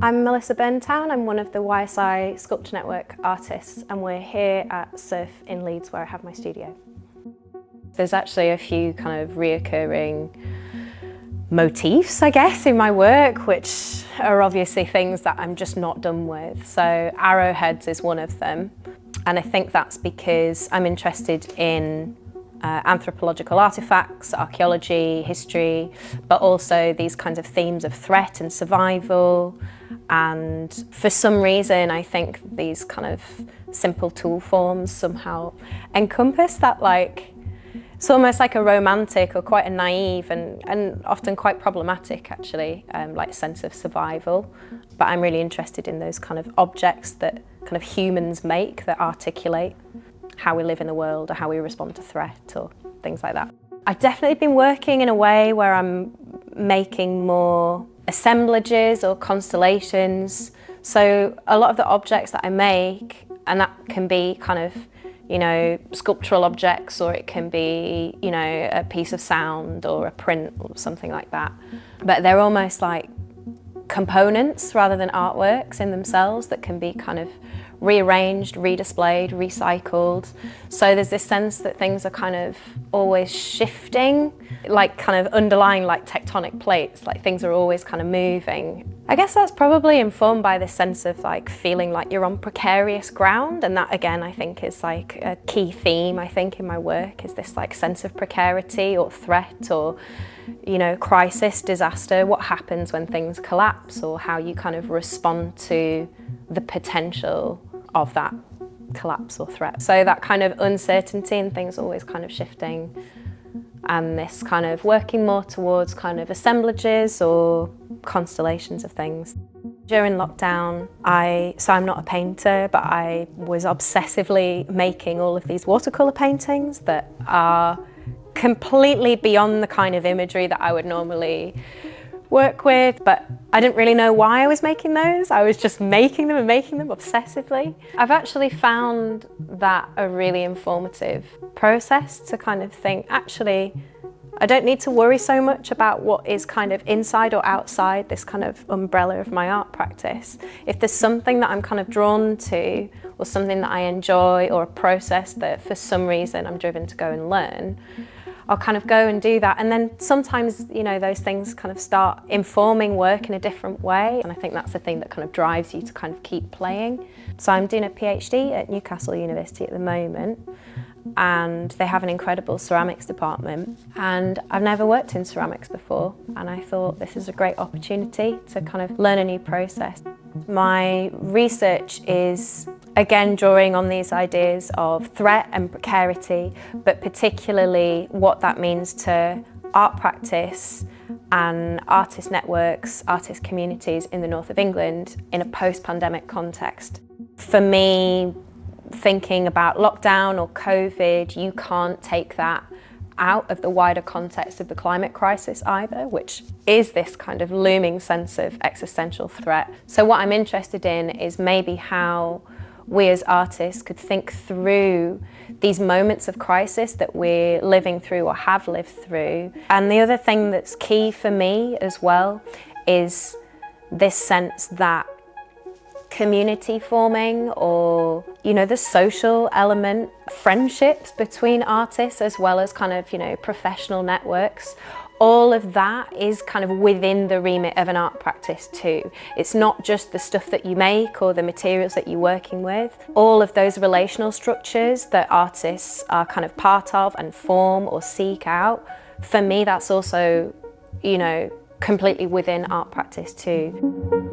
I'm Melissa Burntown. I'm one of the YSI Sculpture Network artists, and we're here at Serf in Leeds where I have my studio. There's actually a few kind of reoccurring motifs, I guess, in my work, which are obviously things that I'm just not done with. So arrowheads is one of them, and I think that's because I'm interested in anthropological artifacts, archaeology, history, but also these kinds of themes of threat and survival. And for some reason, I think these kind of simple tool forms somehow encompass that, like, it's almost like a romantic or quite a naive and often quite problematic, actually, like sense of survival. But I'm really interested in those kind of objects that kind of humans make that articulate how we live in the world or how we respond to threat or things like that. I've definitely been working in a way where I'm making more assemblages or constellations. So a lot of the objects that I make, and that can be kind of, you know, sculptural objects, or it can be, you know, a piece of sound or a print or something like that. But they're almost like components rather than artworks in themselves that can be kind of rearranged, redisplayed, recycled. So there's this sense that things are kind of always shifting, like kind of underlying like tectonic plates, like things are always kind of moving. I guess that's probably informed by this sense of like feeling like you're on precarious ground, and that again I think is like a key theme, I think, in my work, is this like sense of precarity or threat or, you know, crisis, disaster, what happens when things collapse, or how you kind of respond to the potential of that collapse or threat. So that kind of uncertainty and things always kind of shifting, and this kind of working more towards kind of assemblages or constellations of things. During lockdown, so I'm not a painter, but I was obsessively making all of these watercolour paintings that are completely beyond the kind of imagery that I would normally work with, but I didn't really know why I was making those. I was just making them and making them obsessively. I've actually found that a really informative process to kind of think, actually, I don't need to worry so much about what is kind of inside or outside this kind of umbrella of my art practice. If there's something that I'm kind of drawn to, or something that I enjoy, or a process that for some reason I'm driven to go and learn, I'll kind of go and do that. And then sometimes, you know, those things kind of start informing work in a different way. And I think that's the thing that kind of drives you to kind of keep playing. So I'm doing a PhD at Newcastle University at the moment, and they have an incredible ceramics department. And I've never worked in ceramics before, and I thought this is a great opportunity to kind of learn a new process. My research is, again, drawing on these ideas of threat and precarity, but particularly what that means to art practice and artist networks, artist communities in the north of England in a post-pandemic context. For me, thinking about lockdown or COVID, you can't take that out of the wider context of the climate crisis either, which is this kind of looming sense of existential threat. So what I'm interested in is maybe how we as artists could think through these moments of crisis that we're living through or have lived through. And the other thing that's key for me as well is this sense that community forming, or, you know, the social element, friendships between artists as well as kind of, you know, professional networks, all of that is kind of within the remit of an art practice too. It's not just the stuff that you make or the materials that you're working with. All of those relational structures that artists are kind of part of and form or seek out, for me that's also, you know, completely within art practice too.